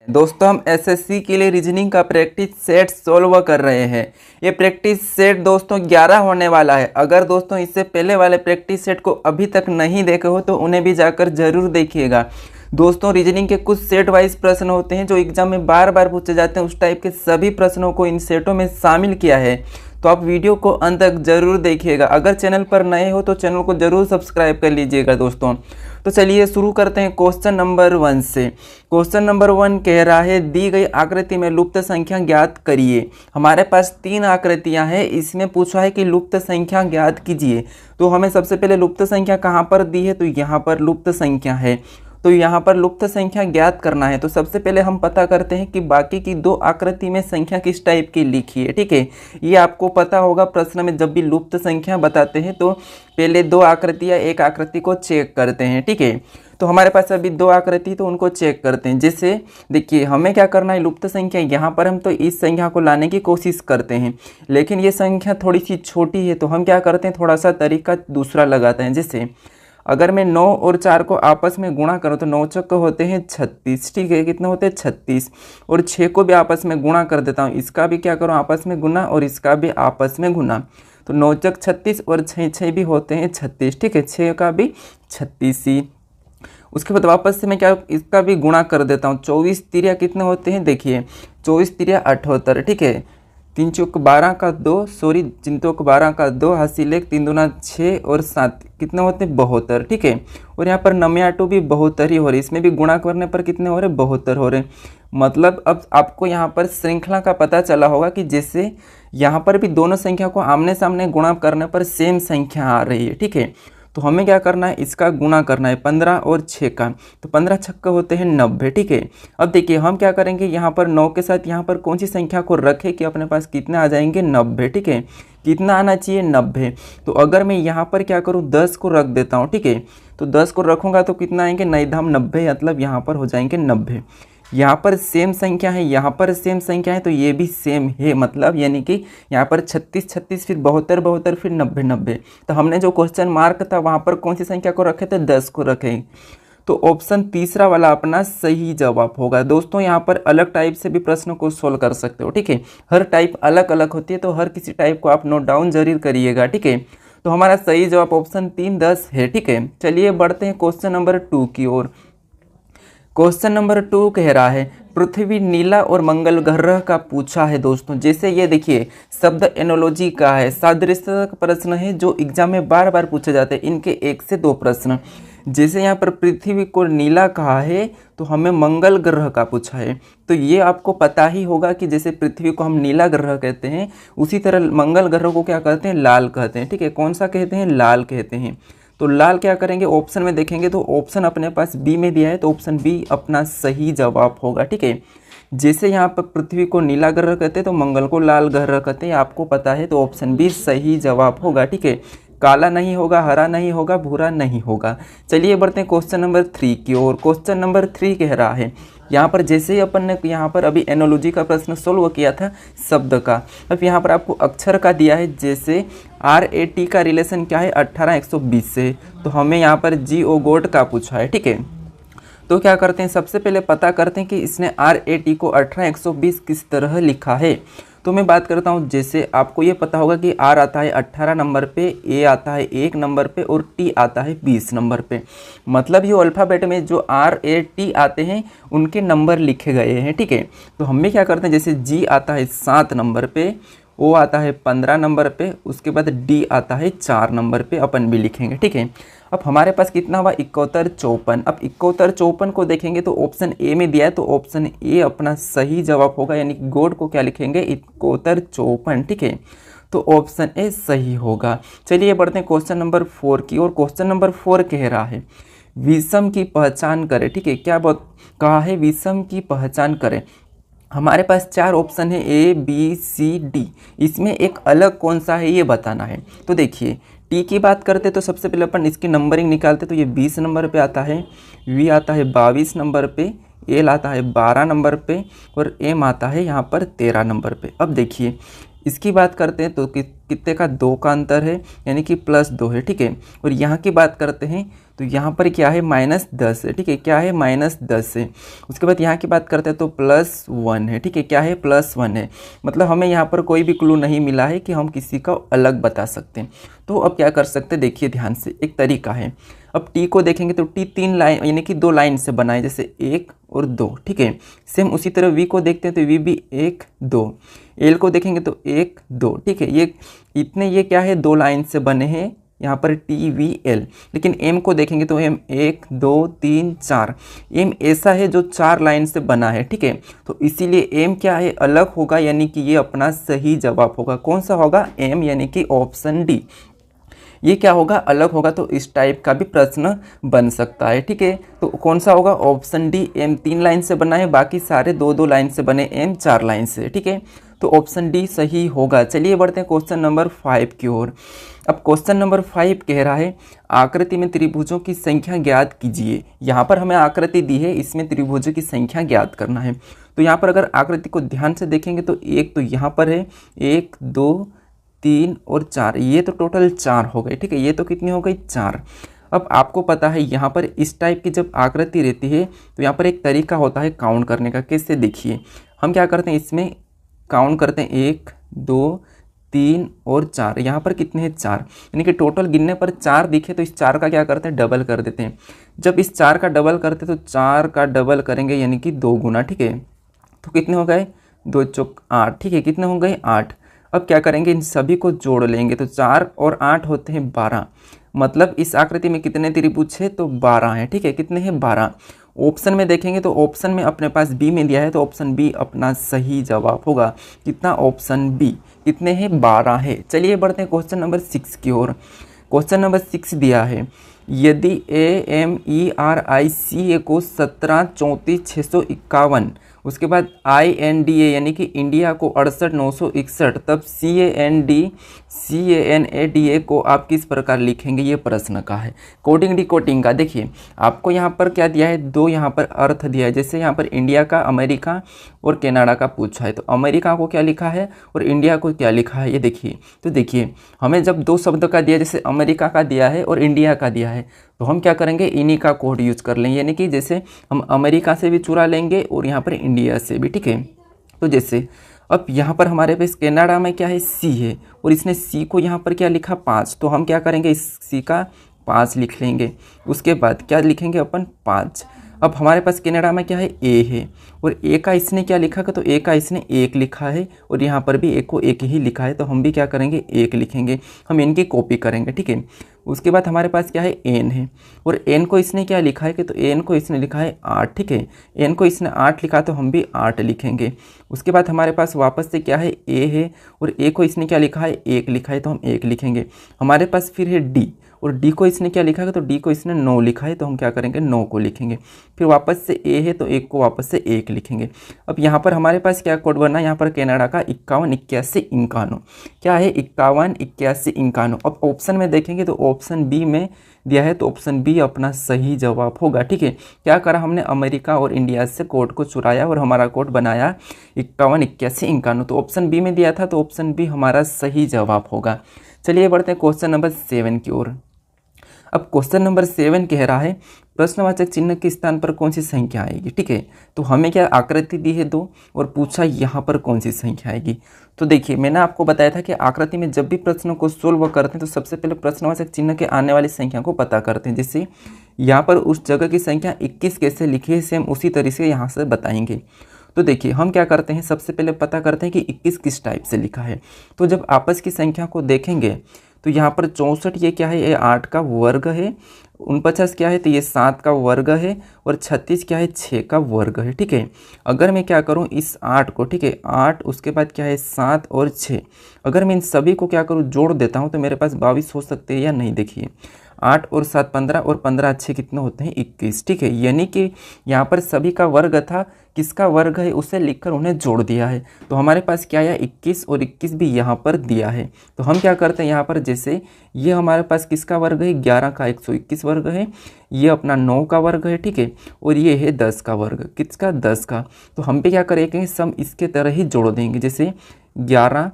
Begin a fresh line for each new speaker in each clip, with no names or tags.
दोस्तों हम एसएससी के लिए रीजनिंग का प्रैक्टिस सेट सोल्व कर रहे हैं। ये प्रैक्टिस सेट दोस्तों 11 होने वाला है। अगर दोस्तों इससे पहले वाले प्रैक्टिस सेट को अभी तक नहीं देखे हो तो उन्हें भी जाकर जरूर देखिएगा। दोस्तों रीजनिंग के कुछ सेट वाइज प्रश्न होते हैं जो एग्जाम में बार बार पूछे जाते हैं, उस टाइप के सभी प्रश्नों को इन सेटों में शामिल किया है। तो आप वीडियो को अंत तक जरूर देखिएगा। अगर चैनल पर नए हो तो चैनल को जरूर सब्सक्राइब कर लीजिएगा दोस्तों। तो चलिए शुरू करते हैं क्वेश्चन नंबर 1 से। क्वेश्चन नंबर 1 कह रहा है दी गई आकृति में लुप्त संख्या ज्ञात करिए। हमारे पास 3 आकृतियां हैं, इसमें पूछा है कि लुप्त संख्या ज्ञात कीजिए। तो हमें सबसे पहले लुप्त संख्या कहाँ पर दी है, तो यहाँ पर लुप्त संख्या है, तो यहाँ पर लुप्त संख्या ज्ञात करना है। तो सबसे पहले हम पता करते हैं कि बाकी की 2 आकृति में संख्या किस टाइप की लिखी है। ठीक है, ये आपको पता होगा, प्रश्न में जब भी लुप्त संख्या बताते हैं तो पहले 2 आकृति या एक आकृति को चेक करते हैं। ठीक है, तो हमारे पास अभी 2 आकृति तो उनको चेक करते हैं। जैसे देखिए हमें क्या करना है, लुप्त संख्या यहाँ पर हम तो इस संख्या को लाने की कोशिश करते हैं, लेकिन ये संख्या थोड़ी सी छोटी है तो हम क्या करते हैं, थोड़ा सा तरीका दूसरा लगाते हैं। जैसे अगर मैं 9 और 4 को आपस में गुणा करूँ तो 9 चौक होते हैं 36। ठीक है, कितने होते हैं 36। और 6 को भी आपस में गुणा कर देता हूँ, इसका भी क्या करूँ आपस में गुना और इसका भी आपस में गुना। तो 9 चौक 36 और 6 भी होते हैं 36। ठीक है, 6 का भी 36 ही। उसके बाद वापस से मैं क्या इसका भी गुणा कर देता हूँ। 24 तिरिया कितने होते हैं, देखिए 24 तिरिया 78। ठीक है, 3 चौक 12 का 2, सॉरी 3 चौक 12 का 2, हासिल 1, 3 दूना 6 और 7 कितने होते हैं 72। ठीक है, और यहाँ पर 9 भी 72 ही हो रहे, इसमें भी गुणा करने पर कितने हो रहे 72 हो रहे। मतलब अब आपको यहाँ पर श्रृंखला का पता चला होगा कि जैसे यहाँ पर भी दोनों संख्या को आमने सामने गुणा करने पर सेम संख्या आ रही है। ठीक है, तो हमें क्या करना है, इसका गुणा करना है 15 और 6 का, तो 15 छक्का होते हैं 90। ठीक है, अब देखिए हम क्या करेंगे, यहाँ पर 9 के साथ यहाँ पर कौन सी संख्या को रखें कि अपने पास कितने आ जाएंगे 90। ठीक है, कितना आना चाहिए 90। तो अगर मैं यहाँ पर क्या करूँ 10 को रख देता हूँ। ठीक है, तो 10 को रखूँगा तो कितना आएंगे, नहीं धाम 90, मतलब यहाँ पर हो जाएंगे 90। यहाँ पर सेम संख्या है, यहाँ पर सेम संख्या है, तो ये भी सेम है, मतलब यानी कि यहाँ पर 36 36 फिर 72 72 फिर 90 90। तो हमने जो क्वेश्चन मार्क था वहाँ पर कौन सी संख्या को रखे थे, 10 को रखे। तो ऑप्शन तीसरा वाला अपना सही जवाब होगा। दोस्तों यहाँ पर अलग टाइप से भी प्रश्न को सोल्व कर सकते हो। ठीक है, हर टाइप अलग अलग होती है, तो हर किसी टाइप को आप नोट डाउन जरूर करिएगा। ठीक है, तो हमारा सही जवाब ऑप्शन 3 10 है। ठीक है, चलिए बढ़ते हैं क्वेश्चन नंबर 2 की ओर। क्वेश्चन नंबर 2 कह रहा है पृथ्वी नीला और मंगल ग्रह का पूछा है। दोस्तों जैसे ये देखिए शब्द एनोलॉजी का है, सादृश्य का प्रश्न है जो एग्जाम में बार बार पूछे जाते हैं, इनके 1 से 2 प्रश्न। जैसे यहाँ पर पृथ्वी को नीला कहा है तो हमें मंगल ग्रह का पूछा है, तो ये आपको पता ही होगा कि जैसे पृथ्वी को हम नीला ग्रह कहते हैं उसी तरह मंगल ग्रह को क्या कहते हैं, लाल कहते हैं। ठीक है, कौन सा कहते हैं, लाल कहते हैं। तो लाल क्या करेंगे, ऑप्शन में देखेंगे तो ऑप्शन अपने पास बी में दिया है, तो ऑप्शन बी अपना सही जवाब होगा। ठीक है, जैसे यहाँ पर पृथ्वी को नीला ग्रह कहते हैं तो मंगल को लाल ग्रह कहते हैं, आपको पता है, तो ऑप्शन बी सही जवाब होगा। ठीक है, काला नहीं होगा, हरा नहीं होगा, भूरा नहीं होगा। चलिए बढ़ते हैं क्वेश्चन नंबर 3 की ओर। क्वेश्चन नंबर 3 कह रहा है यहाँ पर जैसे ही अपन ने यहाँ पर अभी एनोलॉजी का प्रश्न सोल्व किया था शब्द का, अब यहाँ पर आपको अक्षर का दिया है। जैसे RAT का रिलेशन क्या है 18 120 से, तो हमें यहाँ पर GO का पूछा है। ठीक है, तो क्या करते हैं, सबसे पहले पता करते हैं कि इसने RAT को 18 120 किस तरह लिखा है। तो मैं बात करता हूँ, जैसे आपको ये पता होगा कि R आता है 18 नंबर पे, A आता है 1 नंबर पे और T आता है 20 नंबर पे। मतलब ये अल्फ़ाबेट में जो RAT आते हैं उनके नंबर लिखे गए हैं। ठीक है, तो हम भी क्या करते हैं, जैसे G आता है 7 नंबर पे, O आता है 15 नंबर पे, उसके बाद D आता है 4 नंबर पे, अपन भी लिखेंगे। ठीक है, अब हमारे पास कितना हुआ 71 54। अब 71 54 को देखेंगे तो ऑप्शन ए में दिया है, तो ऑप्शन ए अपना सही जवाब होगा, यानी कि गोड को क्या लिखेंगे 71 54। ठीक है, तो ऑप्शन ए सही होगा। चलिए बढ़ते हैं क्वेश्चन नंबर 4 की और। क्वेश्चन नंबर 4 कह रहा है विषम की पहचान करें। ठीक है, क्या बात कहा है, विषम की पहचान करें। हमारे पास 4 ऑप्शन है ABCD, इसमें एक अलग कौन सा है ये बताना है। तो देखिए टी की बात करते तो सबसे पहले अपन इसकी नंबरिंग निकालते, तो ये 20 नंबर पे आता है, V आता है 22 नंबर पे, L आता है 12 नंबर पे और M आता है यहाँ पर 13 नंबर पे। अब देखिए इसकी बात करते हैं तो कितने का 2 का अंतर है, यानी कि +2 है, ठीक है। और यहाँ की बात करते हैं तो यहाँ पर क्या है -10 है, ठीक है, क्या है -10 है। उसके बाद यहाँ की बात करते हैं तो +1 है, ठीक है, क्या है +1 है। मतलब हमें यहाँ पर कोई भी क्लू नहीं मिला है कि हम किसी का अलग बता सकते हैं। तो अब क्या कर सकते हैं, देखिए ध्यान से, एक तरीका है। अब टी को देखेंगे तो टी 3 लाइन यानी कि 2 लाइन से बना है, जैसे 1 और 2, ठीक है। सेम उसी तरह वी को देखते हैं तो वी भी 1 2, एल को देखेंगे तो 1 2, ठीक है। ये इतने ये क्या है 2 लाइन से बने हैं यहाँ पर टी वी एल। लेकिन एम को देखेंगे तो एम 1 2 3 4, एम ऐसा है जो 4 लाइन से बना है, ठीक है। तो इसीलिए एम क्या है अलग होगा, यानी कि ये अपना सही जवाब होगा। कौन सा होगा, एम, यानी कि ऑप्शन डी। ये क्या होगा, अलग होगा। तो इस टाइप का भी प्रश्न बन सकता है, ठीक है। तो कौन सा होगा, ऑप्शन डी, एम 3 लाइन से बना है, बाकी सारे 2 लाइन से बने, एम 4 लाइन से, ठीक है। तो ऑप्शन डी सही होगा। चलिए बढ़ते हैं क्वेश्चन नंबर 5 की ओर। अब क्वेश्चन नंबर 5 कह रहा है आकृति में त्रिभुजों की संख्या ज्ञात कीजिए। यहाँ पर हमें आकृति दी है, इसमें त्रिभुजों की संख्या ज्ञात करना है। तो यहाँ पर अगर आकृति को ध्यान से देखेंगे तो एक तो यहाँ पर है 1 2 3 और 4, ये तो टोटल 4 हो गए, ठीक है। ये तो कितनी हो गई, 4। अब आपको पता है यहाँ पर इस टाइप की जब आकृति रहती है तो यहाँ पर एक तरीका होता है काउंट करने का। कैसे, देखिए हम क्या करते हैं, इसमें काउंट करते हैं 1 2 3 और 4। यहाँ पर कितने हैं, 4, यानी कि टोटल गिनने पर 4 दिखे तो इस 4 का क्या करते हैं, डबल कर देते हैं। जब इस 4 का डबल करते हैं तो 4 का डबल करेंगे, यानी कि 2 गुना, ठीक है। तो कितने हो गए, 2 चौक 8, ठीक है, कितने हो गए, 8। अब क्या करेंगे, इन सभी को जोड़ लेंगे तो 4 और 8 होते हैं 12। मतलब इस आकृति में कितने त्रिभुज है, तो 12 है, ठीक है। कितने हैं, 12। ऑप्शन में देखेंगे तो ऑप्शन में अपने पास बी में दिया है, तो ऑप्शन बी अपना सही जवाब होगा। कितना, ऑप्शन बी। कितने हैं, 12 है। चलिए बढ़ते हैं क्वेश्चन नंबर 6 की ओर। क्वेश्चन नंबर 6 दिया है यदि AMERICA को 17 34 651, उसके बाद INDA यानी कि इंडिया को 68 961, तब CANDA को आप किस प्रकार लिखेंगे, ये प्रश्न का है। कोडिंग डिकोडिंग का देखिए आपको यहाँ पर क्या दिया है, 2 यहाँ पर अर्थ दिया है। जैसे यहाँ पर इंडिया का, अमेरिका और कनाडा का पूछा है, तो अमेरिका को क्या लिखा है और इंडिया को क्या लिखा है, ये देखिए। तो देखिए हमें जब 2 शब्द का दिया, जैसे अमेरिका का दिया है और इंडिया का दिया है, तो हम क्या करेंगे, इन्हीं का कोड यूज कर लेंगे। यानी कि जैसे हम अमेरिका से भी चुरा लेंगे और यहाँ पर इंडिया से भी, ठीक है। तो जैसे अब यहाँ पर हमारे पास कनाडा में क्या है, सी है, और इसने सी को यहाँ पर क्या लिखा, 5। तो हम क्या करेंगे, इस सी का 5 लिख लेंगे। उसके बाद क्या लिखेंगे अपन, 5। अब हमारे पास कनाडा में क्या है, ए है, और ए का इसने क्या लिखा है, तो ए का इसने 1 लिखा है, और यहाँ पर भी ए को 1 ही लिखा है, तो हम भी क्या करेंगे, 1 लिखेंगे। हम इनकी कॉपी करेंगे, ठीक है। उसके बाद हमारे पास क्या है, एन है, और एन को इसने क्या लिखा है, कि तो एन को इसने लिखा है 8, ठीक है। एन को इसने 8 लिखा, तो हम भी 8 लिखेंगे। उसके बाद हमारे पास वापस से क्या है, ए है, और ए को इसने क्या लिखा है, 1 लिखा है, तो हम 1 लिखेंगे। हमारे पास फिर है डी, और डी को इसने क्या लिखा है, तो डी को इसने 9 लिखा है, तो हम क्या करेंगे, 9 को लिखेंगे। फिर वापस से ए है, तो 1 को वापस से 1 लिखेंगे। अब यहाँ पर हमारे पास क्या कोड बना, यहाँ पर कनाडा का 51 81 51, क्या है, 51 81 51। अब ऑप्शन में देखेंगे तो ऑप्शन बी में दिया है, तो ऑप्शन बी अपना सही जवाब होगा, ठीक है। क्या करा हमने, अमेरिका और इंडिया से कोड को चुराया और हमारा कोड बनाया 51 81 51। तो ऑप्शन बी में दिया था, तो ऑप्शन बी हमारा सही जवाब होगा। चलिए बढ़ते हैं क्वेश्चन नंबर 7 की ओर। अब क्वेश्चन नंबर 7 कह रहा है प्रश्नवाचक चिन्ह के स्थान पर कौन सी संख्या आएगी, ठीक है। तो हमें क्या आकृति दी है 2, और पूछा यहाँ पर कौन सी संख्या आएगी। तो देखिए मैंने आपको बताया था कि आकृति में जब भी प्रश्नों को सोल्व करते हैं तो सबसे पहले प्रश्नवाचक चिन्ह के आने वाली संख्या को पता करते हैं। जैसे यहाँ पर उस जगह की संख्या 21 कैसे लिखी है, सेम उसी तरीके से यहाँ से बताएंगे। तो देखिए हम क्या करते हैं, सबसे पहले पता करते हैं कि 21 किस टाइप से लिखा है। तो जब आपस की संख्या को देखेंगे तो यहाँ पर 64 ये क्या है, ये 8 का वर्ग है, 49 क्या है, तो ये 7 का वर्ग है, और 36 क्या है, 6 का वर्ग है, ठीक है। अगर मैं क्या करूँ इस 8 को, ठीक है, 8 उसके बाद क्या है 7 और 6, अगर मैं इन सभी को क्या करूँ जोड़ देता हूँ तो मेरे पास 22 हो सकते हैं या नहीं। देखिए 8 और 7 15, और 15 अच्छे कितने होते हैं, 21, ठीक है। यानी कि यहाँ पर सभी का वर्ग था, किसका वर्ग है उसे लिखकर उन्हें जोड़ दिया है। तो हमारे पास क्या आया, 21, और 21 भी यहाँ पर दिया है। तो हम क्या करते हैं यहाँ पर, जैसे ये हमारे पास किसका वर्ग है, 11 का 121 वर्ग है, ये अपना 9 का वर्ग है, ठीक है, और ये है 10 का वर्ग, किसका, 10 का। तो हम भी क्या करेंगे, सम इसके तरह ही जोड़ देंगे। जैसे 11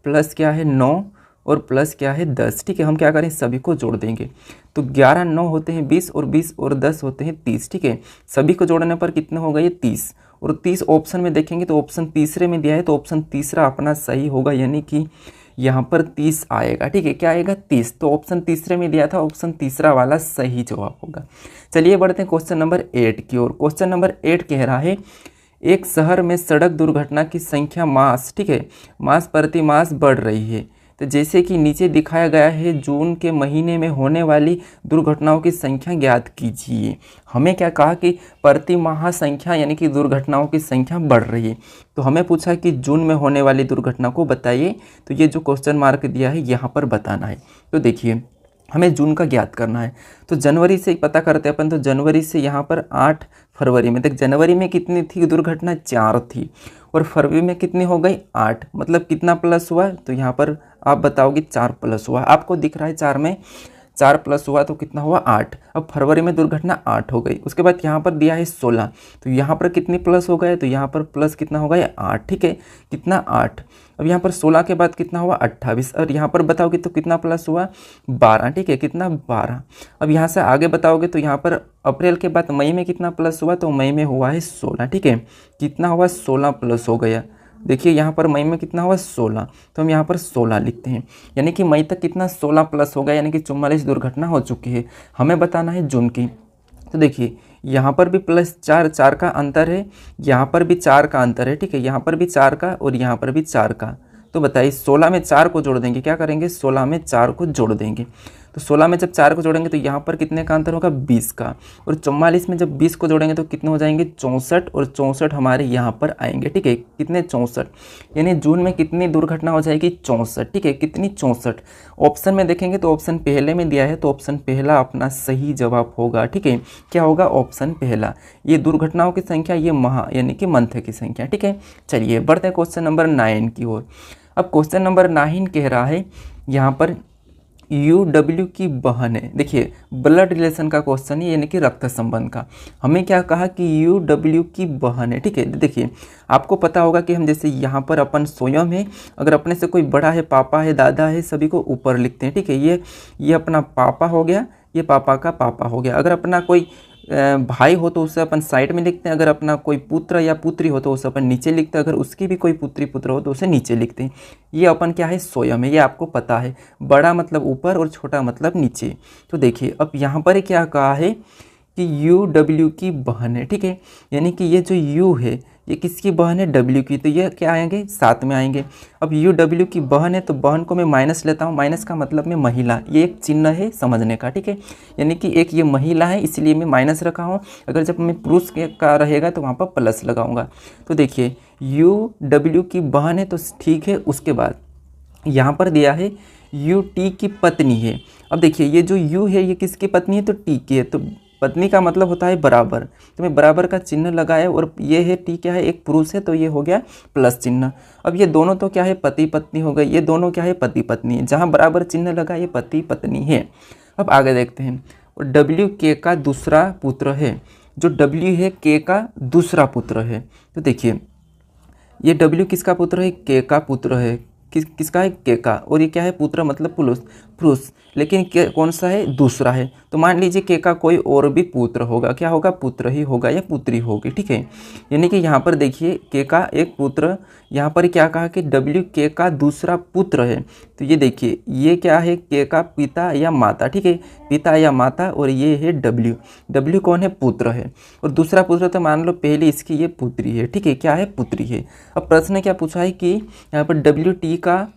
प्लस क्या है 9 और प्लस क्या है 10। ठीक है, हम क्या करें सभी को जोड़ देंगे। तो 11 9 होते हैं 20 और 20 और 10 होते हैं 30। ठीक है, सभी को जोड़ने पर कितने हो गए 30। और 30 ऑप्शन में देखेंगे तो ऑप्शन तीसरे में दिया है, तो ऑप्शन तीसरा अपना सही होगा, यानी कि यहाँ पर 30 आएगा। ठीक है, क्या आएगा 30। तो ऑप्शन तीसरे में दिया था, ऑप्शन तीसरा वाला सही जवाब होगा। चलिए बढ़ते हैं क्वेश्चन नंबर 8 की ओर। क्वेश्चन नंबर 8 कह रहा है एक शहर में सड़क दुर्घटना की संख्या मास, ठीक है, मास प्रति मास बढ़ रही है। तो जैसे कि नीचे दिखाया गया है, जून के महीने में होने वाली दुर्घटनाओं की संख्या ज्ञात कीजिए। हमें क्या कहा कि प्रति माह संख्या यानी कि दुर्घटनाओं की संख्या बढ़ रही है। तो हमें पूछा कि जून में होने वाली दुर्घटना को बताइए। तो ये जो क्वेश्चन मार्क दिया है यहाँ पर बताना है। तो देखिए हमें जून का ज्ञात करना है, तो जनवरी से पता करते हैं अपन। तो जनवरी से यहाँ पर 8 फरवरी में, देख जनवरी में कितनी थी दुर्घटना 4 थी, और फरवरी में कितनी हो गई 8, मतलब कितना प्लस हुआ। तो यहाँ पर आप बताओगे 4 प्लस हुआ, आपको दिख रहा है 4 में 4 प्लस हुआ तो कितना हुआ 8। अब फरवरी में दुर्घटना 8 हो गई। उसके बाद यहाँ पर दिया है 16, तो यहाँ पर कितनी प्लस हो गए, तो यहाँ पर प्लस कितना हो गया 8। ठीक है, कितना 8। अब यहाँ पर 16 के बाद कितना हुआ 28, और यहाँ पर बताओगे तो कितना प्लस हुआ 12। ठीक है, कितना 12। अब यहाँ से आगे बताओगे तो यहाँ पर अप्रैल के बाद मई में कितना प्लस हुआ, तो मई में हुआ है 16। ठीक है, कितना हुआ 16 प्लस हो गया। देखिए यहाँ पर मई में कितना हुआ 16, तो हम यहाँ पर 16 लिखते हैं, यानी कि मई तक कितना 16 प्लस हो गया, यानी कि 44 दुर्घटना हो चुकी है। हमें बताना है जून की। तो देखिए यहाँ पर भी प्लस 4 4 का अंतर है, यहाँ पर भी 4 का अंतर है। ठीक है, यहाँ पर भी 4 का और यहाँ पर भी 4 का। तो बताइए 16 में 4 को जोड़ देंगे, क्या करेंगे 16 में 4 को जोड़ देंगे। तो 16 में जब 4 को जोड़ेंगे तो यहाँ पर कितने का अंतर होगा 20 का, और 44 में जब 20 को जोड़ेंगे तो कितने हो जाएंगे 64, और 64 हमारे यहाँ पर आएंगे। ठीक है, कितने 64, यानी जून में कितनी दुर्घटना हो जाएगी 64। ठीक है, कितनी 64। ऑप्शन में देखेंगे तो ऑप्शन पहले में दिया है, तो ऑप्शन पहला अपना सही जवाब होगा। ठीक है, क्या होगा ऑप्शन पहला। ये दुर्घटनाओं की संख्या, ये माह यानी कि मंथ की संख्या। ठीक है, चलिए बढ़ते हैं क्वेश्चन नंबर 9 की ओर। अब क्वेश्चन नंबर 9 कह रहा है यहाँ पर UW की बहन है। देखिए ब्लड रिलेशन का क्वेश्चन है, यानी कि रक्त संबंध का। हमें क्या कहा कि UW की बहन है। ठीक है, देखिए आपको पता होगा कि हम जैसे यहाँ पर अपन स्वयं है, अगर अपने से कोई बड़ा है, पापा है, दादा है, सभी को ऊपर लिखते हैं। ठीक है, ये अपना पापा हो गया, ये पापा का पापा हो गया। अगर अपना कोई भाई हो तो उसे अपन साइड में लिखते हैं, अगर अपना कोई पुत्र या पुत्री हो तो उसे अपन नीचे लिखते हैं, अगर उसकी भी कोई पुत्री पुत्र हो तो उसे नीचे लिखते हैं। ये अपन क्या है स्वयं है, ये आपको पता है। बड़ा मतलब ऊपर और छोटा मतलब नीचे। तो देखिए अब यहाँ पर क्या कहा है कि UW की बहन है। ठीक है, यानी कि ये जो U है ये किसकी बहन है W की, तो ये क्या आएंगे साथ में आएंगे। अब UW की बहन है तो बहन को मैं माइनस लेता हूँ, माइनस का मतलब में महिला, ये एक चिन्ह है समझने का। ठीक है, यानी कि एक ये महिला है इसलिए मैं माइनस रखा हूँ, अगर जब मैं पुरुष का रहेगा तो वहाँ पर प्लस लगाऊंगा। तो देखिए UW की बहन है तो ठीक है। उसके बाद यहाँ पर दिया है UT की पत्नी है। अब देखिए ये जो U है ये किसकी पत्नी है, तो T की है, तो पत्नी का मतलब होता है बराबर, तो मैं बराबर का चिन्ह लगाया, और ये है T क्या है एक पुरुष है तो ये हो गया प्लस चिन्ह। अब ये दोनों तो क्या है पति पत्नी हो गए, ये दोनों क्या है पति पत्नी है, जहाँ बराबर चिन्ह लगा ये पति पत्नी है। अब आगे देखते हैं, और W K का दूसरा पुत्र है, जो W है K का दूसरा पुत्र है। तो देखिए ये W किसका पुत्र है, K का पुत्र है, किसका है K का, और ये क्या है पुत्र मतलब पुरुष, लेकिन कौन सा है दूसरा है। तो मान लीजिए K का कोई और भी पुत्र होगा, क्या होगा पुत्र ही होगा या पुत्री होगी। ठीक है, यानी कि यहाँ पर देखिए K का एक पुत्र, यहाँ पर क्या कहा कि W K का दूसरा पुत्र है। तो ये देखिए ये क्या है K का पिता या माता। ठीक है, पिता या माता, और ये है W कौन है पुत्र है, और दूसरा पुत्र तो मान लो पहले इसकी ये पुत्री है। ठीक है, क्या है पुत्री है। अब प्रश्न क्या पूछा है कि यहाँ पर WT का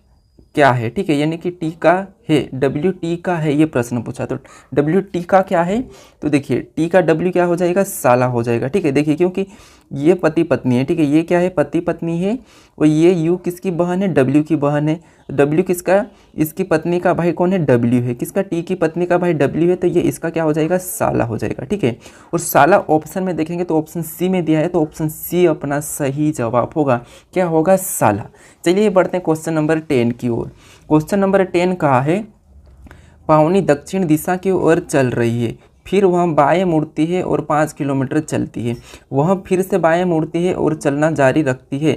क्या है। ठीक है, यानी कि T का है, WT का है, ये प्रश्न पूछा। तो WT का क्या है, तो देखिए T का W क्या हो जाएगा साला हो जाएगा। ठीक है, देखिए क्योंकि ये पति पत्नी है। ठीक है, ये क्या है पति पत्नी है, और ये U किसकी बहन है, W की बहन है। W किसका, इसकी पत्नी का भाई कौन है W है, किसका T की पत्नी का भाई W है, तो ये इसका क्या हो जाएगा साला हो जाएगा। ठीक है, और साला ऑप्शन में देखेंगे तो ऑप्शन C में दिया है, तो ऑप्शन C अपना सही जवाब होगा, क्या होगा साला। चलिए बढ़ते हैं क्वेश्चन नंबर 10 की ओर। क्वेश्चन नंबर 10 कहा है पावनी दक्षिण दिशा की ओर चल रही है, फिर वह बाएं मुड़ती है और 5 किलोमीटर चलती है, वह फिर से बाएं मुड़ती है और चलना जारी रखती है।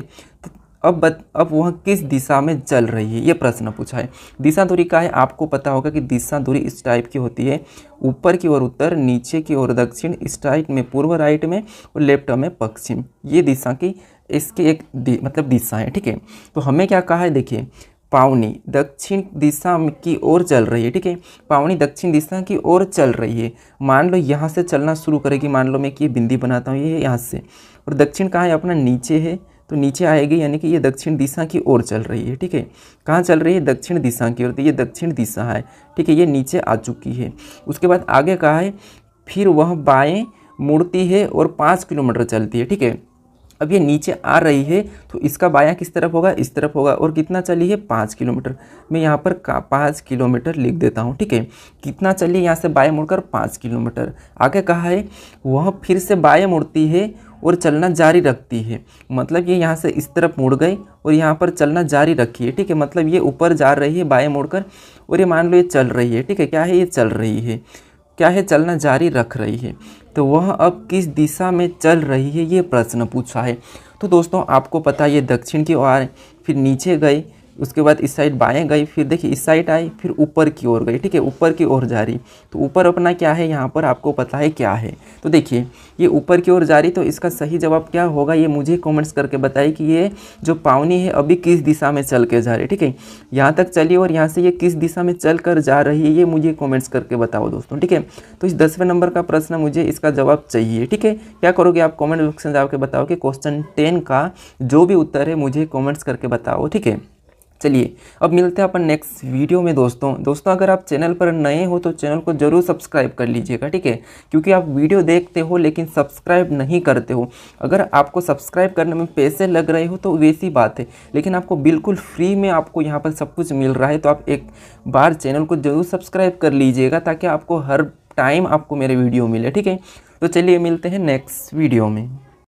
अब वह किस दिशा में चल रही है, ये प्रश्न पूछा है। दिशा दूरी का है, आपको पता होगा कि दिशा दूरी इस टाइप की होती है, ऊपर की ओर उत्तर, नीचे की ओर दक्षिण, इस टाइप में पूर्व राइट में और लेफ्ट में पश्चिम। ये दिशा की इसकी एक मतलब दिशा है, ठीक है। तो हमें क्या कहा है, देखिए पावनी दक्षिण दिशा की ओर चल रही है, ठीक है। पावनी दक्षिण दिशा की ओर चल रही है। मान लो यहाँ से चलना शुरू करेगी, मान लो मैं कि ये बिंदी बनाता हूँ, ये यहाँ से, और दक्षिण कहाँ है अपना, नीचे है, तो नीचे आएगी, यानी कि ये दक्षिण दिशा की ओर चल रही है, ठीक है। कहाँ चल रही है, दक्षिण दिशा की ओर, तो ये दक्षिण दिशा है, ठीक है, ये नीचे आ चुकी है। उसके बाद आगे कहा है फिर वह बाएं मुड़ती है और 5 किलोमीटर चलती है, ठीक है। अब ये नीचे आ रही है तो इसका बायां किस तरफ होगा, इस तरफ होगा, और कितना चली है, 5 किलोमीटर। मैं यहाँ पर 5 किलोमीटर लिख देता हूँ, ठीक है। कितना चली, यहाँ से बाएं मुड़कर 5 किलोमीटर। आगे कहा है वह फिर से बाएं मुड़ती है और चलना जारी रखती है, मतलब ये यहाँ से इस तरफ मुड़ गई और यहाँ पर चलना जारी रखी है, ठीक है। मतलब ये ऊपर जा रही है बाएं मुड़कर, और ये मान लो ये चल रही है, ठीक है। क्या है, ये चल रही है, क्या है, चलना जारी रख रही है। तो वह अब किस दिशा में चल रही है, ये प्रश्न पूछा है। तो दोस्तों आपको पता है ये दक्षिण की ओर, फिर नीचे गई, उसके बाद इस साइड बाएं गई, फिर देखिए इस साइड आई, फिर ऊपर की ओर गई, ठीक है, ऊपर की ओर जा रही। तो ऊपर अपना क्या है, यहाँ पर आपको पता है क्या है। तो देखिए ये ऊपर की ओर जा रही, तो इसका सही जवाब क्या होगा, ये मुझे कमेंट्स करके बताइए कि ये जो पावनी है अभी किस दिशा में चल के जा रही है, ठीक है। यहाँ तक चलिए और यहाँ से ये किस दिशा में चल कर जा रही है, ये मुझे कमेंट्स करके बताओ दोस्तों, ठीक है। तो इस 10वें नंबर का प्रश्न मुझे इसका जवाब चाहिए, ठीक है। क्या करोगे आप, कमेंट बॉक्स में जाकर बताओ कि क्वेश्चन 10 का जो भी उत्तर है मुझे कमेंट्स करके बताओ, ठीक है। चलिए अब मिलते हैं अपन नेक्स्ट वीडियो में दोस्तों अगर आप चैनल पर नए हो तो चैनल को जरूर सब्सक्राइब कर लीजिएगा, ठीक है। क्योंकि आप वीडियो देखते हो लेकिन सब्सक्राइब नहीं करते हो। अगर आपको सब्सक्राइब करने में पैसे लग रहे हो तो वैसी बात है, लेकिन आपको बिल्कुल फ्री में आपको यहाँ पर सब कुछ मिल रहा है। तो आप एक बार चैनल को जरूर सब्सक्राइब कर लीजिएगा ताकि आपको हर टाइम आपको मेरे वीडियो मिले, ठीक है। तो चलिए मिलते हैं नेक्स्ट वीडियो में।